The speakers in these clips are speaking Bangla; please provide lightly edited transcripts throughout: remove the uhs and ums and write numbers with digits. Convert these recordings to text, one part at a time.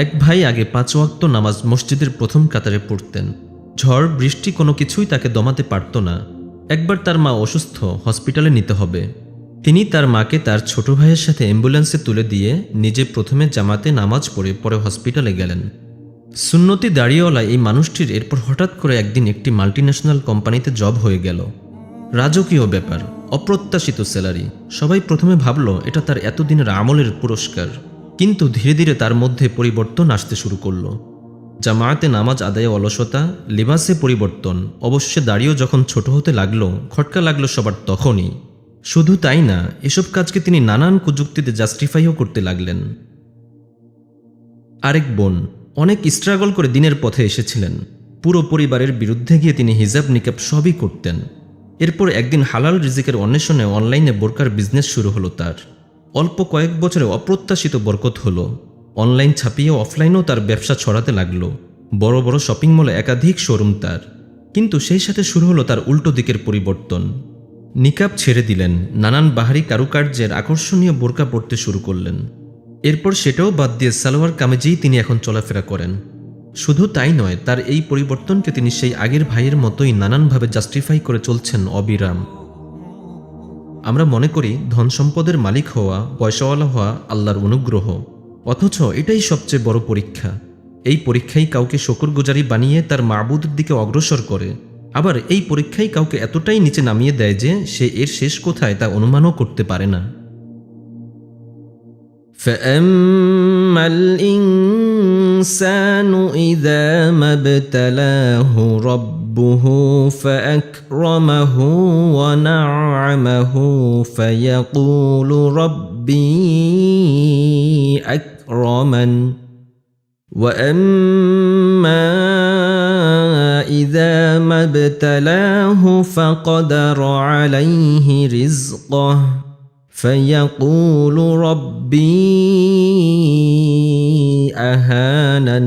এক ভাই আগে 5 ওয়াক্ত নামাজ মসজিদের প্রথম কাতারে পড়তেন। ঝড় বৃষ্টি কোনো কিছুই তাকে দমাতে পারত না। একবার তার মা অসুস্থ, হসপিটালে নিতে হবে। তিনি তার মাকে তার ছোট ভাইয়ের সাথে অ্যাম্বুলেন্সে তুলে দিয়ে নিজে প্রথমে জামাতে নামাজ পড়ে পরে হসপিটালে গেলেন। সুন্নতি দাড়িওয়ালা এই মানুষটির এরপর হঠাৎ করে একদিন একটি মাল্টিন্যাশনাল কোম্পানিতে জব হয়ে গেল। রাজকীয় ব্যাপার, অপ্রত্যাশিত স্যালারি। সবাই প্রথমে ভাবল এটা তার এতদিনের আমলের পুরস্কার, কিন্তু ধীরে ধীরে তার মধ্যে পরিবর্তন আসতে শুরু করল। জামায়াতে নামাজ আদায়ে অলসতা, লিবাসে পরিবর্তন, অবশ্য দাড়িও যখন ছোট হতে লাগলো, খটকা লাগলো সবার তখনই। শুধু তাই না, এসব কাজকে তিনি নানান কুযুক্তিতে জাস্টিফাইও করতে লাগলেন। আরেক বোন অনেক স্ট্রাগল করে দিনের পথে এসেছিলেন। পুরো পরিবারের বিরুদ্ধে গিয়ে তিনি হিজাব নিকাব সবই করতেন। এরপর একদিন হালাল রিজিকের অন্বেষণে অনলাইনে বোরকার বিজনেস শুরু হলো তার। অল্প কয়েক বছরে অপ্রত্যাশিত বরকত হলো। অনলাইন ছাপিয়ে অফলাইনেও তার ব্যবসা ছড়াতে লাগলো। বড় বড় শপিং মলে একাধিক শোরুম তার। কিন্তু সেই সাথে শুরু হলো তার উল্টো দিকের পরিবর্তন। নিকাব ছেড়ে দিলেন, নানান বাহারি কারুকার্যের আকর্ষণীয় বোরকা পরতে শুরু করলেন। এরপর সেটাও বাদ দিয়ে সালোয়ার কামিজেই তিনি এখন চলাফেরা করেন। শুধু তাই নয়, তার এই পরিবর্তনকে তিনি সেই আগের ভাইয়ের মতোই নানানভাবে জাস্টিফাই করে চলছেন অবিরাম। আমরা মনে করি ধন সম্পদের মালিক হওয়া, পয়সাওয়ালা হওয়া আল্লাহর অনুগ্রহ, অথচ এটাই সবচেয়ে বড় পরীক্ষা। এই পরীক্ষাই কাউকে শুকরগুজারি বানিয়ে তার মাবুদের দিকে অগ্রসর করে। আবার এই পরীক্ষাই কাউকে এতটাই নিচে নামিয়ে দেয় যে সে এর শেষ কোথায় তা অনুমানও করতে পারে না। فَأَمَّا الْإِنسَانُ إِذَا مَا ابْتَلَاهُ رَبُّهُ فَأَكْرَمَهُ وَنَعَّمَهُ فَيَقُولُ رَبِّي أَكْرَمَنِ وَأَمَّا إِذَا مَا ابْتَلَاهُ فَقَدَرَ عَلَيْهِ رِزْقَهُ فَيَقُولُ رَبِّي أَهَانَنِ।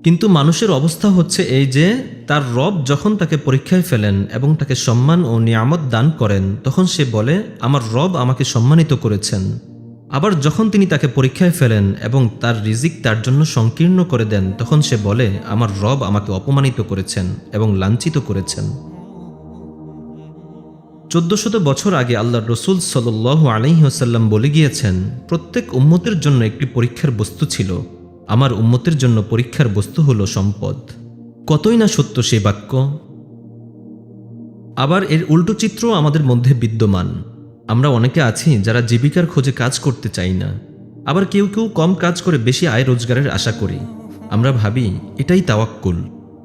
কিন্তু মানুষের অবস্থা হচ্ছে এই যে, তার রব যখন তাকে পরীক্ষায় ফেলেন এবং তাকে সম্মান ও নিয়ামত দান করেন, তখন সে বলে আমার রব আমাকে সম্মানিত করেছেন। আবার যখন তিনি তাকে পরীক্ষায় ফেলেন এবং তার রিজিক তার জন্য সংকীর্ণ করে দেন, তখন সে বলে আমার রব আমাকে অপমানিত করেছেন এবং লাঞ্ছিত করেছেন। 1400 বছর আগে আল্লাহর রসুল সাল্লাল্লাহু আলাইহি ওয়াসাল্লাম বলে গিয়েছেন, প্রত্যেক উম্মতের জন্য একটি পরীক্ষার বস্তু ছিল। আমার উম্মতের জন্য পরীক্ষার বস্তু হলো সম্পদ। কতই না সত্য সেই বাক্য। আবার এর উল্টো চিত্র আমাদের মধ্যে বিদ্যমান। আমরা অনেকে আছি যারা জীবিকার খোঁজে কাজ করতে চাই না। আবার কেউ কেউ কম কাজ করে বেশি আয় রোজগারের আশা করি। আমরা ভাবি এটাই তাওয়াক্কুল।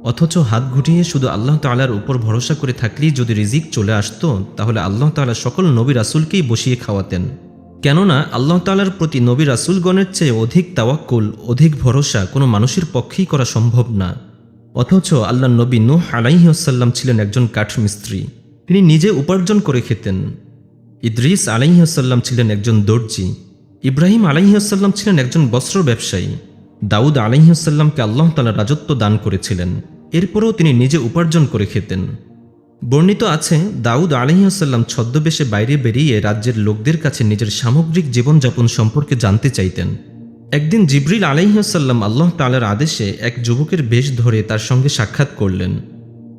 অথচ হাত গুটিয়ে শুধু আল্লাহ তাআলার উপর ভরসা করে থাকলেই যদি রিজিক চলে আসতো, তাহলে আল্লাহ তাআলা সকল নবী রাসূলকেই বসিয়ে খাওয়াতেন। কেননা আল্লাহ তাআলার প্রতি নবী রাসূলগণের চেয়ে অধিক তাওয়াক্কুল, অধিক ভরসা কোনো মানুষের পক্ষেই করা সম্ভব না। অথচ আল্লাহর নবী নূহ আলাইহিস সালাম ছিলেন একজন কাঠমিস্ত্রি। তিনি নিজে উপার্জন করে খেতেন। ইদ্রিস আলাইহিস সালাম ছিলেন একজন দর্জি। ইব্রাহিম আলাইহিস সালাম ছিলেন একজন বস্ত্র ব্যবসায়ী। দাউদ আলাইহিস সালামকে আল্লাহ তাআলা রাজত্ব দান করেছিলেন। এরপরেও তিনি নিজে উপার্জন করে খেতেন। বর্ণিত আছে, দাউদ আলাইহিস সালাম ছদ্মবেশে বাইরে বেরিয়ে রাজ্যের লোকদের কাছে নিজের সামগ্রিক জীবনযাপন সম্পর্কে জানতে চাইতেন। একদিন জিবরিল আলাইহিস সালাম আল্লাহ তাআলার আদেশে এক যুবকের বেশ ধরে তার সঙ্গে সাক্ষাৎ করলেন।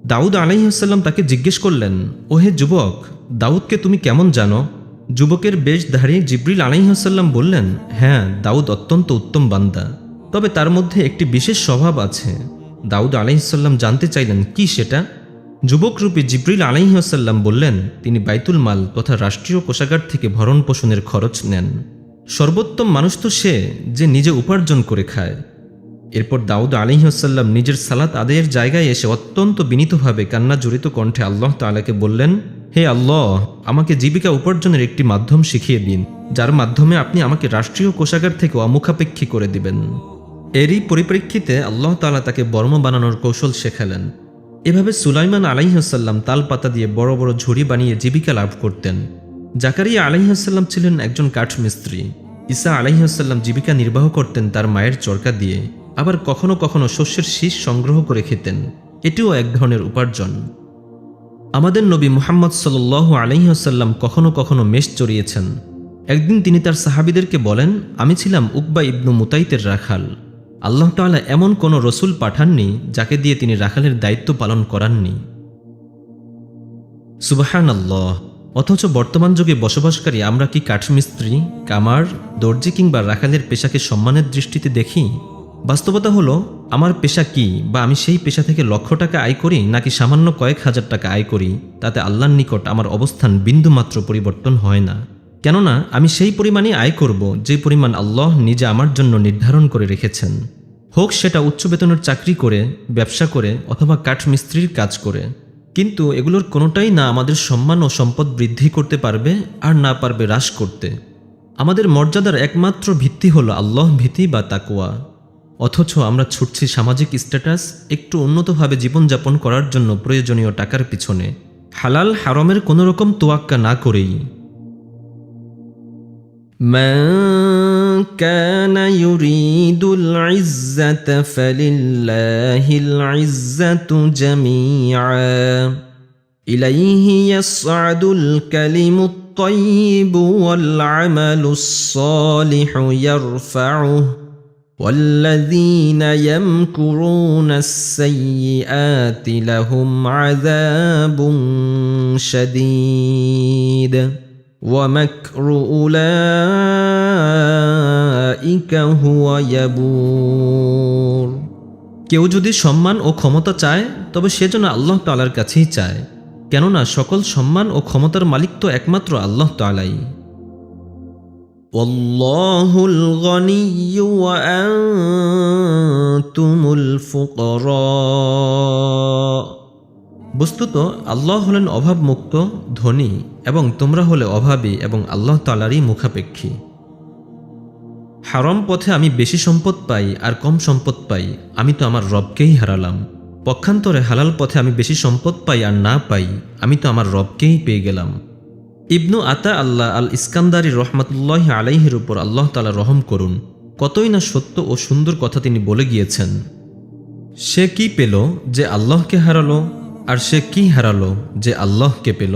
দাউদ আলাইহিস সালাম তাকে জিজ্ঞেস করলেন, ওহে যুবক, দাউদকে তুমি কেমন জানো? যুবকের বেশধারী জিবরিল আলাইহিস সালাম বললেন, হ্যাঁ, দাউদ অত্যন্ত উত্তম বান্দা, তবে তার মধ্যে একটি বিশেষ স্বভাব আছে। দাউদ আলাইহিস সালাম জানতে চাইলেন, কি সেটা? যুবকরূপী জিবরিল আলাইহিস সালাম বললেন, তিনি বাইতুল মাল তথা রাষ্ট্রীয় কোষাগার থেকে ভরণ পোষণের খরচ নেন। সর্বোত্তম মানুষ তো সে যে নিজে উপার্জন করে খায়। এরপর দাউদ আলাইহিস সালাম নিজের সালাত আদায়ের জায়গায় এসে অত্যন্ত বিনীতভাবে কান্না জড়িত কণ্ঠে আল্লাহ তাআলাকে বললেন, হে আল্লাহ, আমাকে জীবিকা উপার্জনের একটি মাধ্যম শিখিয়ে দিন, যার মাধ্যমে আপনি আমাকে রাষ্ট্রীয় কোষাগার থেকে অমুখাপেক্ষী করে দিবেন। এরই পরিপ্রেক্ষিতে আল্লাহ তাআলা তাকে বর্ম বানানোর কৌশল শেখালেন। এভাবে সুলাইমান আলাইহিস সালাম তাল পাতা দিয়ে বড় বড় ঝুড়ি বানিয়ে জীবিকা লাভ করতেন। জাকারিয়া আলাইহিস সালাম ছিলেন একজন কাঠমিস্ত্রি। ঈসা আলাইহিস সালাম জীবিকা নির্বাহ করতেন তার মায়ের চরকা দিয়ে। আবার কখনো কখনো শস্যের শীষ সংগ্রহ করে খেতেন। এটিও এক ধরনের উপার্জন। আমাদের নবী মুহাম্মদ সাল্লাল্লাহু আলাইহি ওয়াসাল্লাম কখনো কখনো মেষ চড়িয়েছেন। একদিন তিনি তার সাহাবীদেরকে বলেন, আমি ছিলাম উকবা ইবনু মুতাইতের রাখাল। আল্লাহ তাআলা এমন কোনো রসুল পাঠাননি যাকে দিয়ে তিনি রাখালের দায়িত্ব পালন করাননি। সুবহানাল্লাহ। অথচ বর্তমান যুগে বসবাসকারী আমরা কি কাঠমিস্ত্রি, কামার, দর্জি কিংবা রাখালের পেশাকে সম্মানের দৃষ্টিতে দেখি? বাস্তবতা হলো, আমার পেশা কি বা আমি সেই পেশা থেকে লক্ষ টাকা আয় করি নাকি সামান্য কয়েক হাজার টাকা আয় করি, তাতে আল্লাহর নিকট আমার অবস্থান বিন্দুমাত্র পরিবর্তন হয় না। কেননা আমি সেই পরিমাণই আয় করব যে পরিমাণ আল্লাহ নিজে আমার জন্য নির্ধারণ করে রেখেছেন, হোক সেটা উচ্চ বেতনের চাকরি করে, ব্যবসা করে অথবা কাঠমিস্ত্রির কাজ করে। কিন্তু এগুলোর কোনোটাই না আমাদের সম্মান ও সম্পদ বৃদ্ধি করতে পারবে আর না পারবে হ্রাস করতে। আমাদের মর্যাদার একমাত্র ভিত্তি হলো আল্লাহ ভীতি বা তাকওয়া। অথচ আমরা ছুটছি সামাজিক স্ট্যাটাস, একটু উন্নতভাবে জীবনযাপন করার জন্য প্রয়োজনীয় টাকার পিছনে, হালাল হারামের কোনো রকম তোয়াক্কা না করেই। মান কানা ইউরিদুল ইজ্জাতা ফালিল্লাহিল ইজ্জাতু জামিআ ইলাইহি ইয়াসআদুল কালিমুত তাইয়্যিবু ওয়াল আমালুস সালিহু ইয়ারফাউহু والذين يمكرون السيئات لهم عذاب شديد ومكر أولئك هو يبور। কেউ যদি সম্মান ও ক্ষমতা চায় তবে সে যেন আল্লাহ তাআলার কাছেই চায়, কেননা সকল সম্মান ও ক্ষমতার মালিক তো একমাত্র আল্লাহ তাআলাই। ওয়াল্লাহুল গনিয়্যু ওয়া আনতুমুল ফুকারা। বস্তুত আল্লাহ হলেন অভাবমুক্ত, ধনী, এবং তোমরা হলে অভাবী এবং আল্লাহ তাআলারই মুখাপেক্ষী। হারাম পথে আমি বেশি সম্পদ পাই আর কম সম্পদ পাই, আমি তো আমার রবকেই হারালাম। পক্ষান্তরে হালাল পথে আমি বেশি সম্পদ পাই আর না পাই, আমি তো আমার রবকেই পেয়ে গেলাম। ইবনু আতা আল্লাহ আল ইস্কান্দারি রহমাতুল্লাহি আলাইহির উপর আল্লাহ তাআলা রহম করুন, কতই না সত্য ও সুন্দর কথা তিনি বলে গিয়েছেন। সে কি পেল যে আল্লাহকে হারালো, আর সে কি হারালো যে আল্লাহকে পেল।